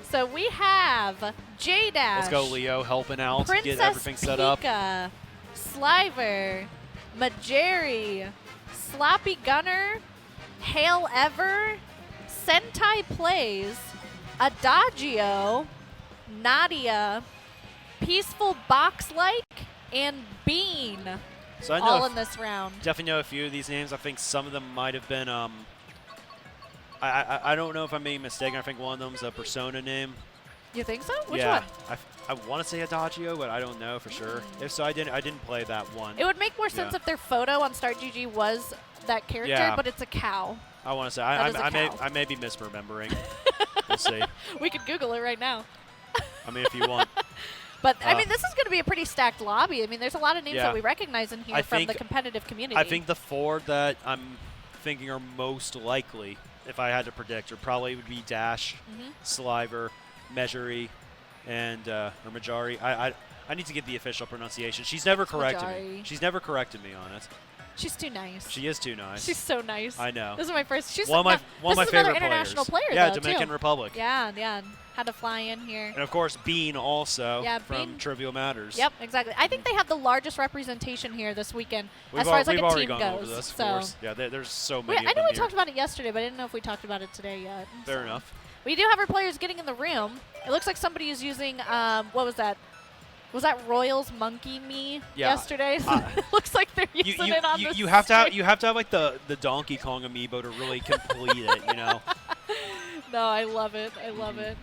So we have J-Dash. Let's go, Leo, helping out, get everything set up. PrincessPika, Sliver, Mejary, Sloppygunner, Hailever, Sentaiplays, Adagio, Nadia, PeacefulBoxLike, and Bean. So I know all in this round. Definitely know a few of these names. I think some of them might have been. I don't know if I'm being mistaken. I think one of them's a Persona name. You think so? Which yeah, one? I want to say Adagio, but I don't know for sure. If so, I didn't play that one. It would make more sense if their photo on StartGG was that character, but it's a cow. I want to say I may be misremembering. We'll see. We could Google it right now. I mean, if you want. But I mean, this is going to be a pretty stacked lobby. I mean, there's a lot of names that we recognize in here from the competitive community. I think the four that I'm thinking are most likely, if I had to predict, probably would be Dash, Sliver, Mejary, and or Mejary. I need to get the official pronunciation. She's never corrected me. She's never corrected me on it. She's too nice. She is too nice. She's so nice. I know. This is my first. She's one of my favorite international player. Yeah, though, Dominican Republic. Yeah, yeah. Had to fly in here. And of course, Bean also from Bean. Trivial Matters. Yep, exactly. I think they have the largest representation here this weekend as far as like a team gone goes. over this, so of course. Yeah, there's so many. I know we here. talked about it yesterday, but I didn't know if we talked about it today yet. Fair enough. We do have our players getting in the room. It looks like somebody is using what was that? Was that Royals Monkey Me yesterday? It looks like they're using it on the you have to have like the Donkey Kong amiibo to really complete it, you know. No, I love it. I love it.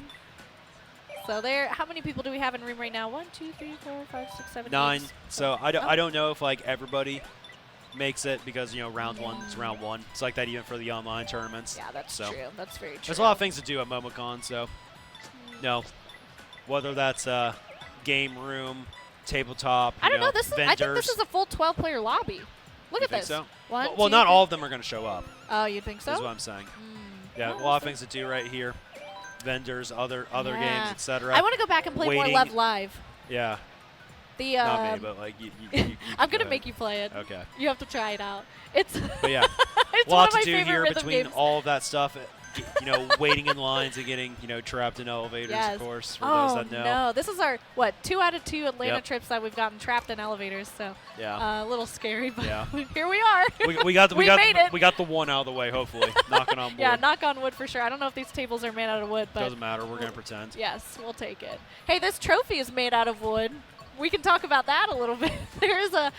So there, how many people do we have in the room right now? 1, 2, 3, 4, 5, 6, 7, 9. 8. So I don't know if like everybody makes it because round one is round one. It's like that even for the online tournaments. Yeah, that's true. That's very true. There's a lot of things to do at Momocon, so whether that's game room, tabletop, I don't know. vendors. I think this is a full 12-player lobby. Look at this. So? One, well, not all of them are going to show up. Oh, you think so? Is what I'm saying. Yeah, a lot of things to do right here. Vendors, other games, etc. I want to go back and play more Love Live. Yeah. The not me, but like you I'm gonna make you play it. Okay. You have to try it out. It's. But yeah, it's a lot one of to my do here rhythm between games. all of that stuff. Waiting in lines and getting trapped in elevators, of course. For those that know. No, this is our 2 out of 2 Atlanta trips that we've gotten trapped in elevators. So a little scary, but here we are. we got made it. We got the one out of the way. Hopefully, knocking on wood. Yeah, knock on wood for sure. I don't know if these tables are made out of wood, but doesn't matter. We're gonna pretend. Yes, we'll take it. Hey, this trophy is made out of wood. We can talk about that a little bit. There is a,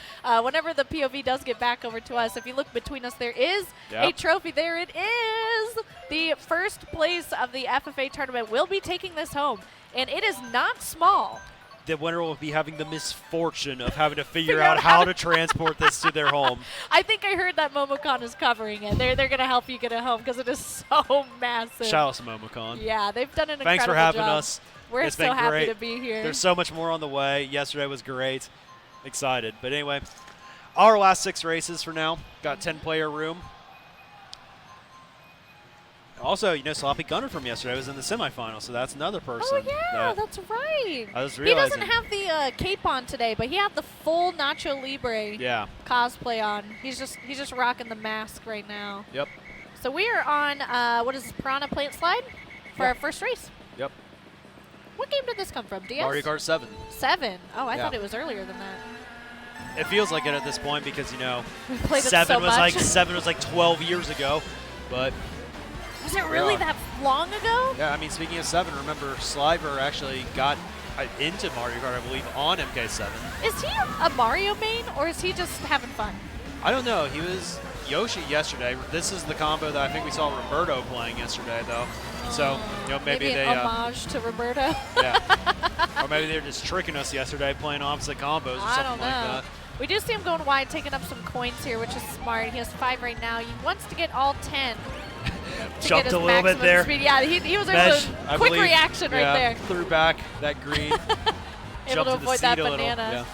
whenever the POV does get back over to us, if you look between us, there is a trophy. There it is. The first place of the FFA tournament will be taking this home, and it is not small. The winner will be having the misfortune of having to figure out how to transport this to their home. I think I heard that Momocon is covering it. They're going to help you get it home because it is so massive. Shout out to Momocon. Yeah, they've done an incredible job. Thanks for having us. We're so happy to be here. There's so much more on the way. Yesterday was great. Excited. But anyway, our last 6 races for now. Got 10-player room. Also, Sloppygunner from yesterday was in the semifinal, so that's another person. Oh, yeah, that's right. I was He realizing. doesn't have the cape on today, but he had the full Nacho Libre cosplay on. He's just rocking the mask right now. Yep. So we are on, what is this, Piranha Plant Slide for our first race. Yep. What game did this come from, DS? Mario Kart 7. 7? Oh, I thought it was earlier than that. It feels like it at this point because, we played 7 it so was much. 7 was like 12 years ago, but... Was it really that long ago? Yeah, I mean, speaking of 7, remember Sliver actually got into Mario Kart, I believe, on MK7. Is he a Mario main, or is he just having fun? I don't know. He was Yoshi yesterday. This is the combo that I think we saw Roberto playing yesterday, though. So, maybe they... homage to Roberto. Yeah. Or maybe they were just tricking us yesterday, playing opposite combos or something like that. We do see him going wide, taking up some coins here, which is smart. He has 5 right now. He wants to get all 10. Jumped a little bit there. Speed. Yeah, he was able to quick reaction right there. Threw back that green. Able to avoid that banana. Yeah.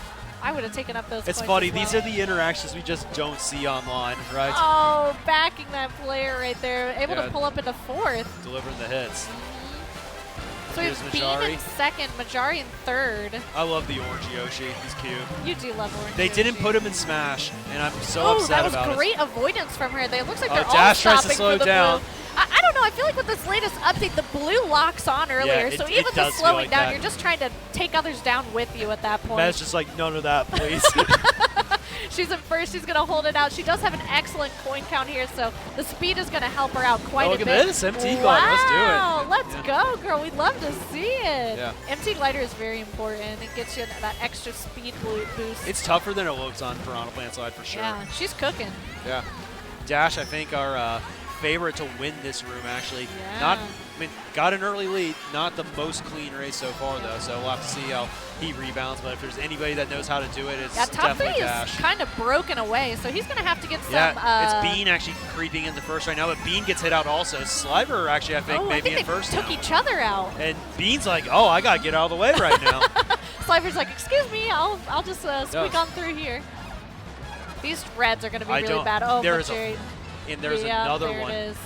I would have taken up those It's coins funny. as well. These are the interactions we just don't see online, right? Oh, backing that player right there. Able to pull up into 4th. Delivering the hits. So we have Bean in 2nd, Mejary in 3rd. I love the orange Yoshi. He's cute. You do love orange They Yoshi. didn't put him in Smash, and I'm so upset about it. That was great avoidance from her. It looks like they're all Dash tries to stopping slow for the down. move. I don't know know. I feel like with this latest update, the blue locks on earlier, so even the slowing down, you're just trying to take others down with you at that point. Mez just like, none of that, please. She's in first. She's going to hold it out. She does have an excellent coin count here, so the speed is going to help her out quite a bit. Look at this. MT glider. Let's do it. Let's go, girl. We'd love to see it. Yeah. MT glider is very important. It gets you that extra speed boost. It's tougher than it looks on Piranha Plant side for sure. Yeah, she's cooking. Yeah. Dash, I think, our favorite to win this room, actually. Yeah. Got an early lead. Not the most clean race so far, though, so we'll have to see how he rebounds. But if there's anybody that knows how to do it, it's top definitely three Dash. is kind of broken away, so he's going to have to get some. Yeah, it's Bean actually creeping into first right now, but Bean gets hit out also. Sliver, actually, I think, maybe in first took now. each other out. And Bean's like, oh, I got to get out of the way right now. Sliver's like, excuse me, I'll just squeak on through here. These reds are going to be really bad. Oh, there's another there one. It is.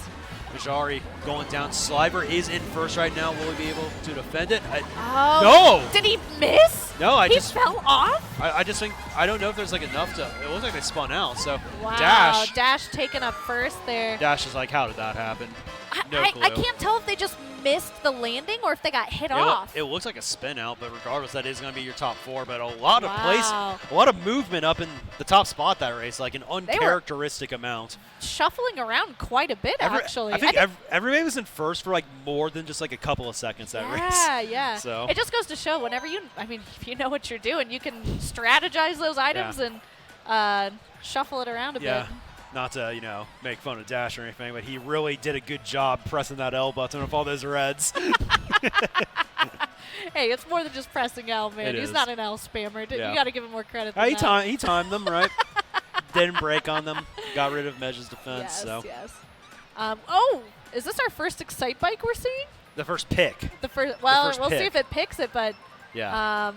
Mejary going down. Sliver is in first right now. Will he be able to defend it? No! Did he miss? No, he fell off? I just think, I don't know if there's like enough to, it looks like they spun out, so wow, Dash taking up first there. Dash is like, how did that happen? No clue. I can't tell if they just missed the landing or if they got hit off. It looks like a spin out, but regardless, that is going to be your top four. But a lot of movement up in the top spot that race, like an uncharacteristic amount. Shuffling around quite a bit, actually. I think everybody was in first for like more than just like a couple of seconds that race. Yeah. So it just goes to show whenever if you know what you're doing, you can strategize those items and shuffle it around a bit. Not to, make fun of Dash or anything, but he really did a good job pressing that L button with all those reds. Hey, it's more than just pressing L, man. He's not an L spammer. You got to give him more credit than that. He timed them, right? Didn't break on them. Got rid of Mej's defense. Yes. Is this our first Excite bike we're seeing? The first pick. We'll see if it picks it, but yeah.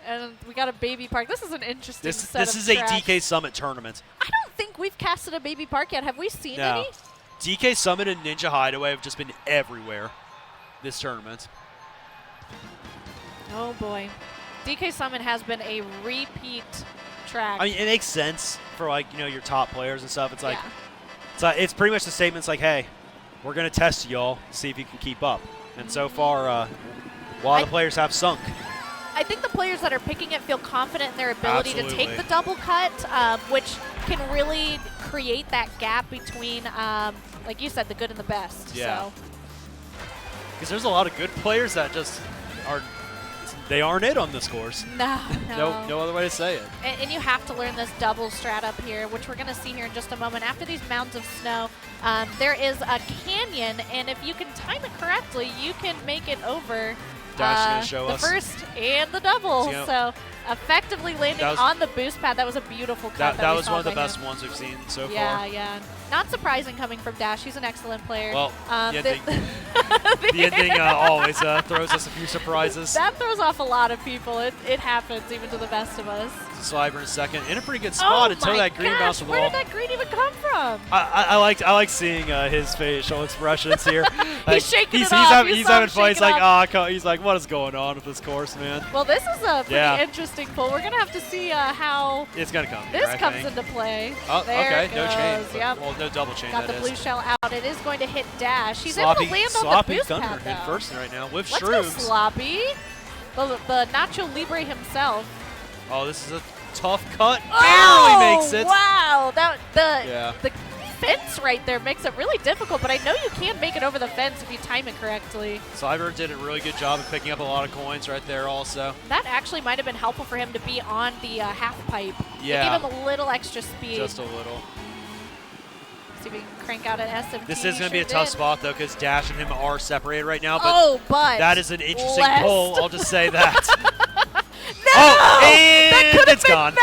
And we got a baby park. This is an interesting set This is a DK Summit tournament. I don't think we've casted a baby park yet. Have we seen any? DK Summit and Ninja Hideaway have just been everywhere this tournament. Oh, boy. DK Summit has been a repeat track. I mean, it makes sense for, your top players and stuff. It's like, it's pretty much the statements like, hey, we're going to test y'all, see if you can keep up. And so far, a lot of players have sunk. I think the players that are picking it feel confident in their ability to take the double cut, which can really create that gap between, like you said, the good and the best. Yeah. Because there's a lot of good players that just aren't it on this course. No other way to say it. And you have to learn this double strat up here, which we're going to see here in just a moment. After these mounds of snow, there is a canyon, and if you can time it correctly, you can make it over. Dash going to show the us. first and the double. So effectively landing on the boost pad. That was a beautiful cut. That was one of the best ones we've seen so far. Yeah. Not surprising coming from Dash. He's an excellent player. Well, the ending always throws us a few surprises. That throws off a lot of people. It happens even to the best of us. Sliver in second, in a pretty good spot until that green bounced the ball. Where did that green even come from? I like seeing his facial expressions here. He's shaking it off. He's having fun. He's like, he's like, what is going on with this course, man? Well, this is a pretty interesting pull. We're gonna have to see how it's gonna come. This comes into play. Oh, there okay, no chain. Yep. Well, no double chain. Got the blue shell out. It is going to hit Dash. He's able to land on the boost pad, though. In first right now with Let's shrooms. Go Sloppy. The Nacho Libre himself. Oh, this is a tough cut. Barely makes it. Wow. The fence right there makes it really difficult, but I know you can make it over the fence if you time it correctly. Sliver did a really good job of picking up a lot of coins right there also. That actually might have been helpful for him to be on the half pipe. Yeah. It gave him a little extra speed. Just a little. See if we can crank out an SMT. This is going to be a tough spot, though, because Dash and him are separated right now. But that is an interesting pull. I'll just say that. No! And that could have been gone.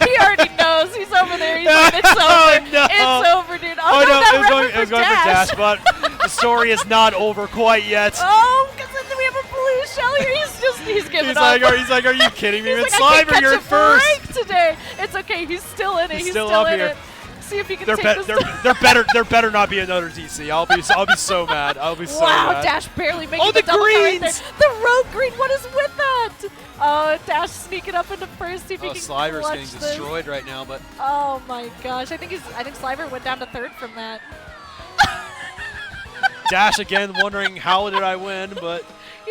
He already knows. He's over there. He's like, it's over. No. It's over, dude. Oh, no, it was going for Dash, but the story is not over quite yet. Oh, because then we have a blue shell here. He's giving up. He's like, are you kidding me? He's Sliver, you're in first. Today. It's okay. He's still in it. He's still still up in here. it. See if he can take this. There better not be another DC. I'll be so mad. I'll be so mad. Wow, Dash barely making the double greens. Right there. The road green. What is with that? Oh, Dash sneaking up into first. See if he can Sliver's clutch getting this. destroyed right now, but oh my gosh, I think Sliver went down to third from that. Dash again, wondering how did I win, but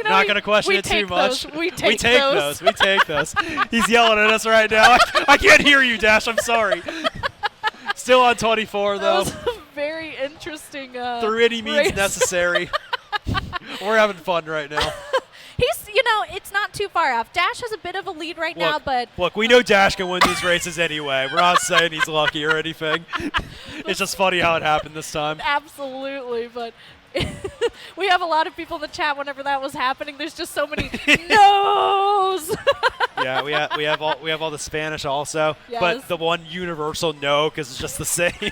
not going to question it too much. We take those. We take those. He's yelling at us right now. I can't hear you, Dash. I'm sorry. Still on 24, though. That was a very interesting through any means necessary. We're having fun right now. He's, it's not too far off. Dash has a bit of a lead right now, but... Look, we know Dash can win these races anyway. We're not saying he's lucky or anything. It's just funny how it happened this time. Absolutely, but we have a lot of people in the chat whenever that was happening. There's just so many no's. Yeah, we have all the Spanish also, yes. But the one universal no because it's just the same.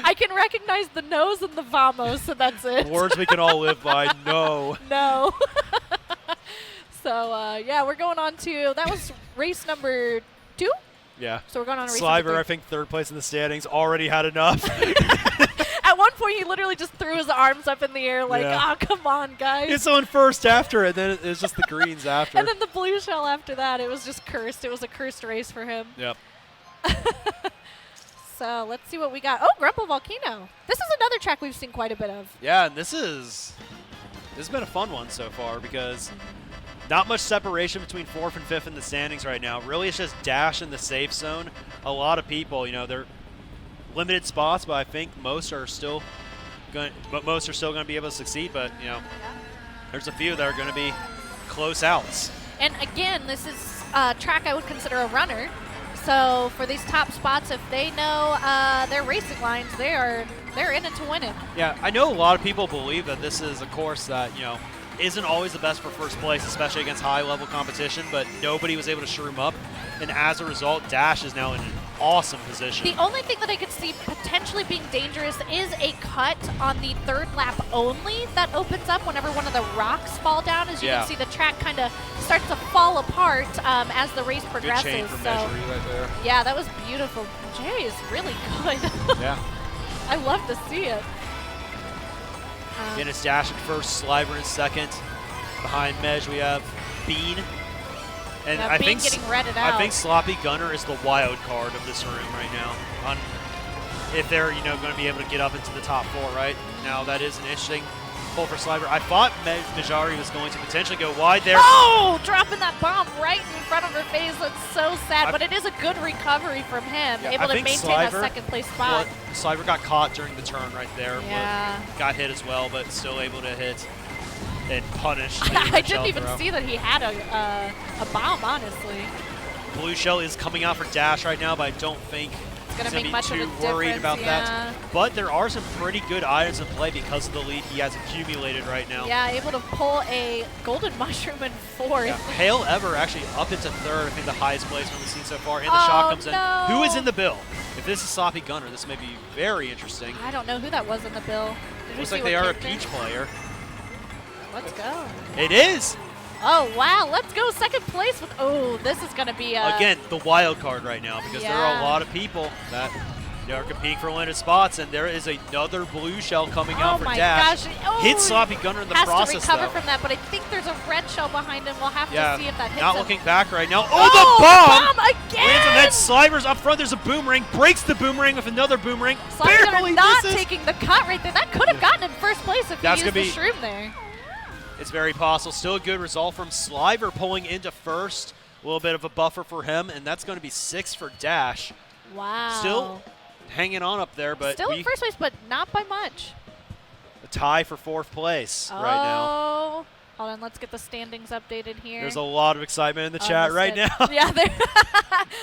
I can recognize the no's and the vamos, so that's it. Words we can all live by. No. No. So, yeah, we're going on to, that was race number 2? Yeah. So we're going on to race Sliver, number 3. I think, third place in the standings, already had enough. At one point, he literally just threw his arms up in the air like, oh, come on, guys. It's on first after it, then it was just the greens after. And then the blue shell after that. It was just cursed. It was a cursed race for him. Yep. So let's see what we got. Oh, Grumble Volcano. This is another track we've seen quite a bit of. Yeah, and this has been a fun one so far because not much separation between 4th and 5th in the standings right now. Really, it's just Dash in the safe zone. A lot of people, they're limited spots, but I think most are still going to be able to succeed. But there's a few that are going to be close outs. And again, this is a track I would consider a runner. So for these top spots, if they know their racing lines, they're in it to win it. Yeah, I know a lot of people believe that this is a course that isn't always the best for first place, especially against high-level competition. But nobody was able to shroom up, and as a result, Dash is now in an awesome position. The only thing that I could see potentially being dangerous is a cut on the 3rd lap only that opens up whenever one of the rocks fall down. As you can see, the track kind of starts to fall apart as the race progresses. Good chain from Mejary right there. Yeah, that was beautiful. Jay is really good. Yeah. I love to see it. Again, it's Dash in first, Sliver in second. Behind Mej, we have Bean. And I Bean think getting redded out. I think Sloppygunner is the wild card of this room right now. If they're going to be able to get up into the top 4, right? Now that is an interesting pull for Sliver. I thought Mejary was going to potentially go wide there. Oh, dropping that bomb right in front of her face. That's so sad, but it is a good recovery from him. Yeah, able to maintain Sliver, a 2nd place spot. Sliver got caught during the turn right there. Yeah. Got hit as well, but still able to hit and punish. I didn't even see that he had a bomb, honestly. Blue shell is coming out for Dash right now, but I don't think he's going to be too worried about that. But there are some pretty good items in play because of the lead he has accumulated right now. Yeah, able to pull a golden mushroom in 4th. Yeah. Hailever actually up into 3rd, I think the highest placement we've seen so far. And the shot comes in. Who is in the bill? If this is Sloppygunner, this may be very interesting. I don't know who that was in the bill. Looks like they are a Peach player. Let's go. It is. Oh, wow. Let's go 2nd place. Oh, this is going to be again, the wild card right now because there are a lot of people that are competing for limited spots, and there is another blue shell coming out for Dash. Oh, hit Sloppygunner in the process, has to recover from that, but I think there's a red shell behind him. We'll have to see if that hits Not him. looking back right now. Oh, the bomb! Again! Lands on that. Sliver's up front. There's a boomerang. Breaks the boomerang with another boomerang. Barely not taking the cut right there. That could have gotten him 1st place if he used the shroom there. It's very possible. Still a good result from Sliver pulling into 1st. A little bit of a buffer for him, and that's going to be 6th for Dash. Wow. Still hanging on up there, but still in 1st place, but not by much. A tie for 4th place right now. Hold on, let's get the standings updated here. There's a lot of excitement in the chat right now. Yeah,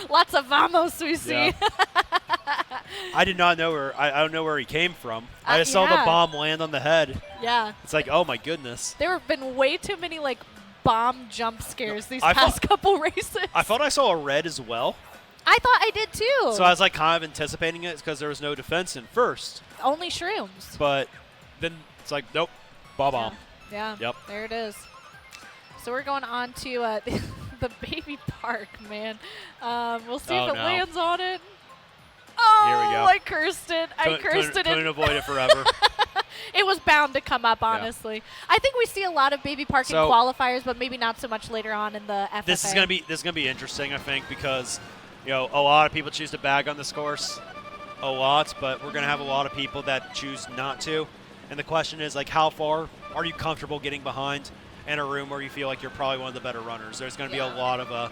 lots of vamos we see. Yeah. I did not know where. I don't know where he came from. I just saw the bomb land on the head. Yeah. It's like, oh my goodness. There have been way too many bomb jump scares these past couple races. I thought I saw a red as well. I thought I did too. So I was kind of anticipating it because there was no defense in 1st. Only shrooms. But then it's like, nope, bomb. Yeah. Yep. There it is. So we're going on to the baby park, man. We'll see if it lands on it. Oh, here we go. I cursed it. I cursed it. Couldn't avoid it forever. It was bound to come up, honestly. Yeah. I think we see a lot of baby park in qualifiers, but maybe not so much later on in the FFA. This is gonna be interesting, I think, because a lot of people choose to bag on this course, a lot, but we're gonna have a lot of people that choose not to. And the question is, like, how far are you comfortable getting behind in a room where you feel like you're probably one of the better runners? There's going to be a lot of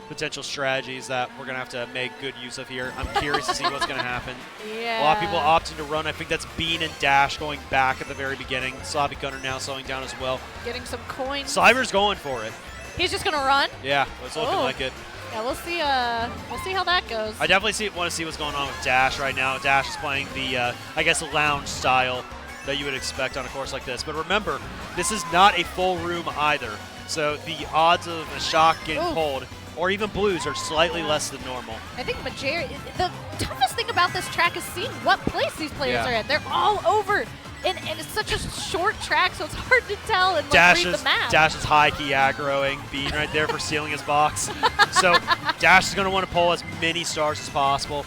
potential strategies that we're going to have to make good use of here. I'm curious to see what's going to happen. Yeah. A lot of people opting to run. I think that's Bean and Dash going back at the very beginning. Sloppygunner now slowing down as well. Getting some coins. Sliver's going for it. He's just going to run? Yeah, it's looking like it. Yeah, we'll see how that goes. I definitely want to see what's going on with Dash right now. Dash is playing the, I guess, lounge style that you would expect on a course like this. But remember, this is not a full room either. So the odds of a shock getting pulled or even blues are slightly less than normal. I think Mejary, the toughest thing about this track is seeing what place these players are in. They're all over. And it's such a short track, so it's hard to tell and read the map. Dash is high-key aggroing Bean right there for stealing his box. So Dash is going to want to pull as many stars as possible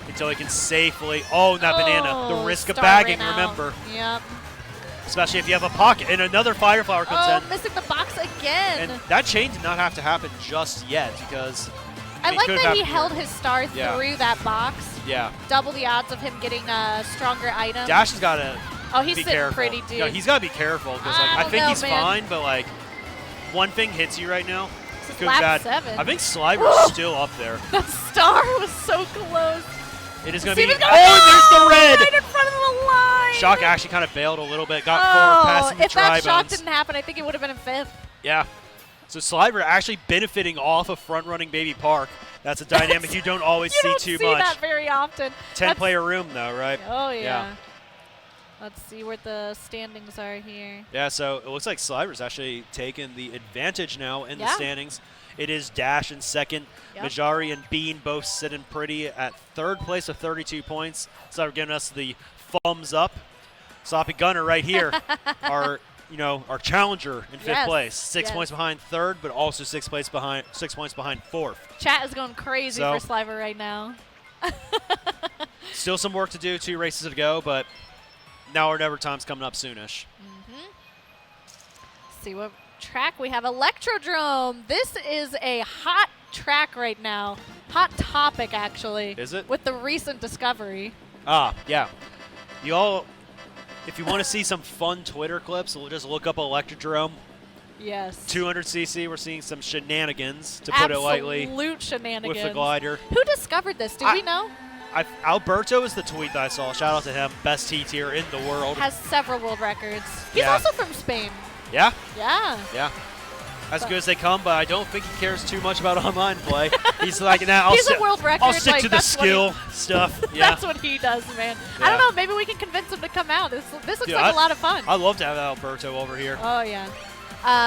until he can safely – that banana. The risk of bagging, remember. Yep. Especially if you have a pocket. And another Fire Flower comes in. Missing the box again. And that chain did not have to happen just yet because – I like that he held his star through that box. Yeah. Double the odds of him getting a stronger item. Dash has got to – he's sitting careful. pretty, dude. Yeah, he's got to be careful because I think he's fine, but like one thing hits you right now. This is lap 7. I think Sliver's still up there. That star was so close. It is going to be. There's the red. Right in front of the line. Shock actually kind of bailed a little bit. Got forward passing the If that Tribones. shock didn't happen, I think it would have been in 5th. Yeah. So Sliver actually benefiting off of front-running Baby Park. That's a dynamic you don't always see too much. You don't see that very often. 10-player room though, right? Oh yeah. Let's see where the standings are here. Yeah, so it looks like Sliver's actually taken the advantage now in the standings. It is Dash in second. Mejary and Bean both sitting pretty at 3rd place with 32 points. So giving us the thumbs up. Sloppygunner right here, our challenger in 5th place. 6 points behind 3rd, but also 6 points behind 4th. Chat is going crazy for Sliver right now. Still some work to do, 2 races to go, but now or never time's coming up soonish. See what track we have. Electrodrome. This is a hot track right now. Hot topic, actually. Is it? With the recent discovery. Yeah. You all, if you want to see some fun Twitter clips, we'll just look up Electrodrome. Yes. 200cc, we're seeing some shenanigans, to put it lightly. Absolute shenanigans. With the glider. Who discovered this? Do we know? Alberto is the tweet that I saw. Shout out to him. Best T-tier in the world. Has several world records. He's also from Spain. Yeah? Yeah. Yeah. As good as they come, but I don't think he cares too much about online play. He's like, nah, He's a world record. I'll stick to the skill stuff. Yeah. That's what he does, man. I don't know. Maybe we can convince him to come out. This looks like a lot of fun. I'd love to have Alberto over here. Oh, yeah.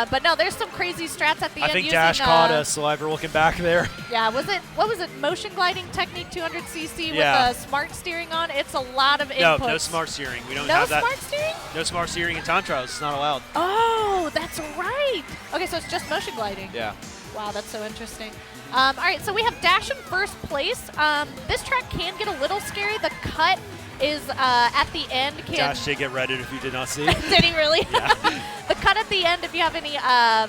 But no, there's some crazy strats at the end. I think Dash caught a Sliver looking back there. Yeah, what was it? Motion gliding technique 200cc with smart steering on? It's a lot of inputs. No smart steering. We don't have that. No smart steering? No smart steering in time trials. It's not allowed. Oh, that's right. Okay, so it's just motion gliding. Yeah. Wow, that's so interesting. All right, so we have Dash in 1st place. This track can get a little scary. The cut is at the end. Dash did get redded if you did not see. Did he really? Yeah. The cut at the end, if you have any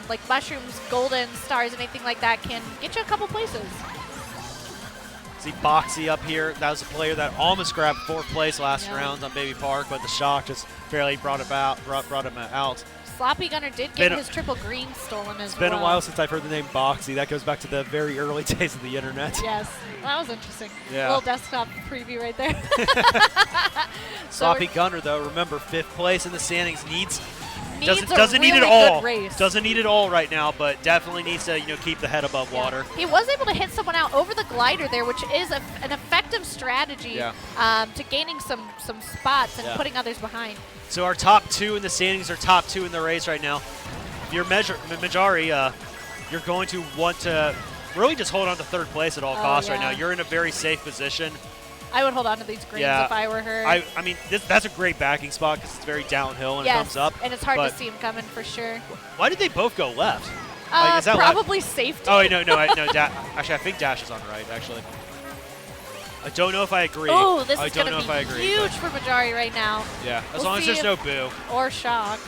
like mushrooms, golden stars, anything like that, can get you a couple places. See Boxy up here. That was a player that almost grabbed 4th place last round on Baby Park, but the shock just barely brought him out. Sloppygunner did get his triple green stolen as well. It's been a while since I've heard the name Boxy. That goes back to the very early days of the internet. Yes, that was interesting. Yeah. A little desktop preview right there. Sloppygunner, though, remember, 5th place in the standings doesn't need it all. Doesn't need it all right now, but definitely needs to keep the head above water. He was able to hit someone out over the glider there, which is an effective strategy to gaining some spots and putting others behind. So our top 2 in the standings are top 2 in the race right now. If you're Mejary, you're going to want to really just hold on to 3rd place at all costs right now. You're in a very safe position. I would hold on to these greens if I were her. I mean, that's a great backing spot because it's very downhill when it comes up. And it's hard to see him coming for sure. Why did they both go left? Is that probably safety. Oh, wait, no. Actually, I think Dash is on right, actually. I don't know if I agree. Oh, this is going to be huge for Mejary right now. Yeah, as long as there's no boo. Or shock.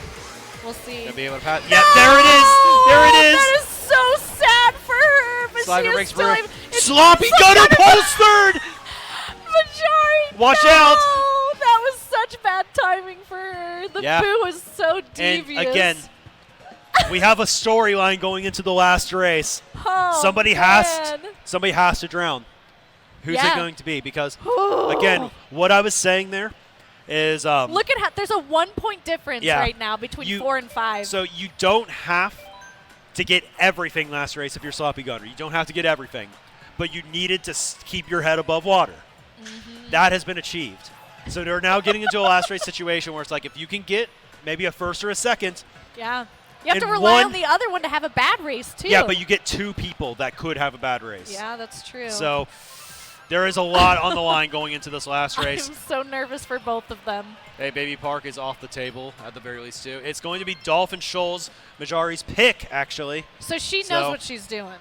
We'll see. Gonna be able to pass. Yeah, there it is. There it is. That is so sad for her. But Sliver breaks through. Sloppygunner pulls 3rd. Mejary, Watch out. That was such bad timing for her. The boo was so devious. And again, we have a storyline going into the last race. Oh, somebody has to drown. Who's it going to be? Because again, what I was saying there is look at how there's a 1 point difference right now between 4 and 5. So you don't have to get everything last race if you're Sloppygunner. You don't have to get everything, but you needed to keep your head above water. That has been achieved. So they're now getting into a last race situation where it's like if you can get maybe a first or a second. Yeah. You have to rely on the other one to have a bad race, too. Yeah, but you get 2 people that could have a bad race. Yeah, that's true. So there is a lot on the line going into this last race. I'm so nervous for both of them. Hey, Baby Park is off the table at the very least, too. It's going to be Dolphin Shoals, Mejary's pick, actually. So she knows what she's doing.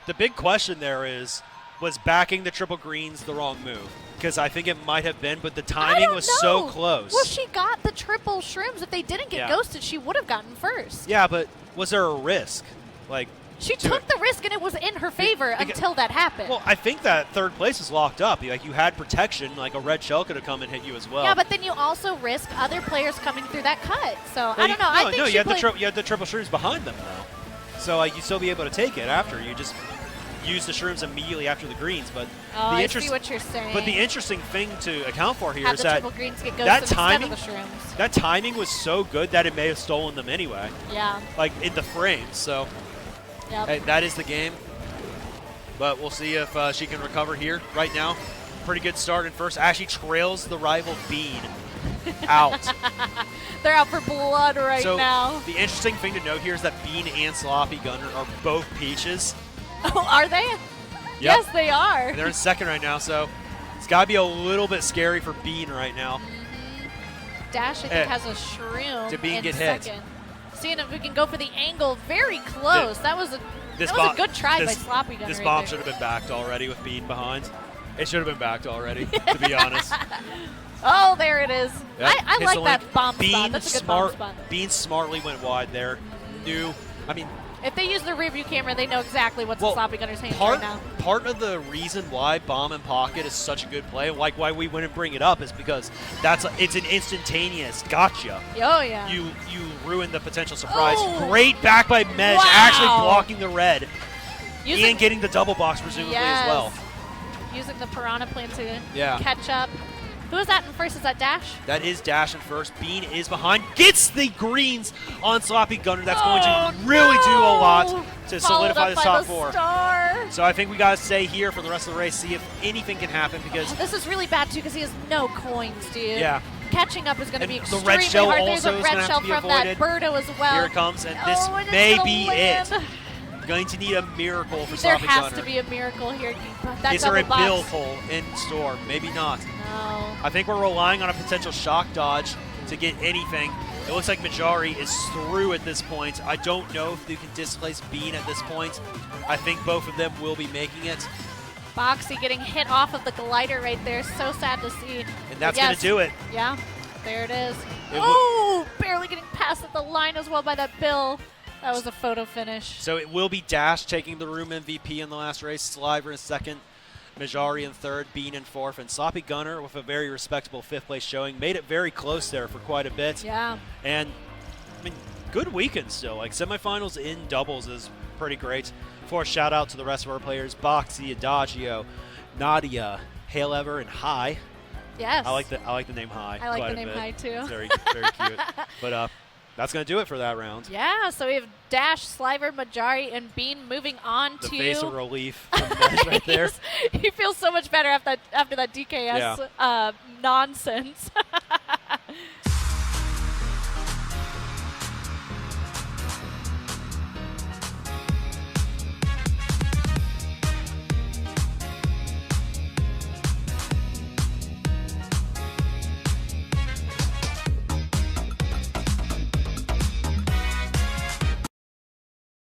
The big question there is, was backing the triple greens the wrong move? Because I think it might have been, but the timing was so close. Well, she got the triple shrooms. If they didn't get ghosted, she would have gotten first. Yeah, but was there a risk? Like she took the risk, and it was in her favor until that happened. Well, I think that third place is locked up. Like you had protection. Like a red shell could have come and hit you as well. Yeah, but then you also risk other players coming through that cut. So I don't know. I think you had the triple shrooms behind them though, so you still be able to take it after you just. Use the shrooms immediately after the greens, but I see what you're saying. But the interesting thing to account for here is that that timing was so good that it may have stolen them anyway. Yeah. Like in the frames, so hey, that is the game. But we'll see if she can recover here. Right now, pretty good start in first. Actually trails the rival Bean out. They're out for blood now. The interesting thing to note here is that Bean and Sloppygunner are both Peaches. Oh, are they? Yep. Yes, they are. And they're in second right now, so it's got to be a little bit scary for Bean right now. Dash, I think, has a shroom. Did Bean get hit? Seeing if we can go for the angle. Very close. That was a good try by Sloppygunner. This bomb should have been backed already with Bean behind. It should have been backed already, to be honest. Oh, there it is. Yep. I like that bomb spot. That's a good bomb spot. Bean smartly went wide there. If they use the rearview camera, they know exactly what's in Sloppygunner's hands right now. Part of the reason why Bomb and Pocket is such a good play, like why we wouldn't bring it up, is because it's an instantaneous gotcha. Oh, yeah. You ruin the potential surprise. Oh. Great back by Mej, actually blocking the red. And getting the double box, presumably, as well. Using the Piranha Plant to catch up. Who is that in first? Is that Dash? That is Dash in first. Bean is behind. Gets the greens on Sloppygunner. That's going to really do a lot to solidify the top 4. So I think we got to stay here for the rest of the race, see if anything can happen because this is really bad too because he has no coins, dude. Yeah. Catching up is going to be extremely red shell hard. Also There's a red shell from that Birdo as well. Here it comes, and this may be it. Going to need a miracle for Sloppygunner. There has to be a miracle here. Is there a bill pull in store? Maybe not. No. I think we're relying on a potential shock dodge to get anything. It looks like Mejary is through at this point. I don't know if they can displace Bean at this point. I think both of them will be making it. Boxy getting hit off of the glider right there. So sad to see. And that's going to do it. Yeah, there it is. Barely getting past at the line as well by that Bill. That was a photo finish. So it will be Dash taking the room MVP in the last race, Sliver in second, Mejary in third, Bean in fourth, and Sloppygunner with a very respectable 5th place showing. Made it very close there for quite a bit. Yeah. And, good weekend still. Like, semifinals in doubles is pretty great. For a shout out to the rest of our players, Boxy, Adagio, Nadia, Hailever, and Hai. Yes. I like the name Hai. I like the name Hai, too. It's very, very cute. But, that's going to do it for that round. Yeah, so we have Dash, Sliver, Mejary, and Bean moving on to... The face of relief from Mej right there. He feels so much better after that DKS nonsense.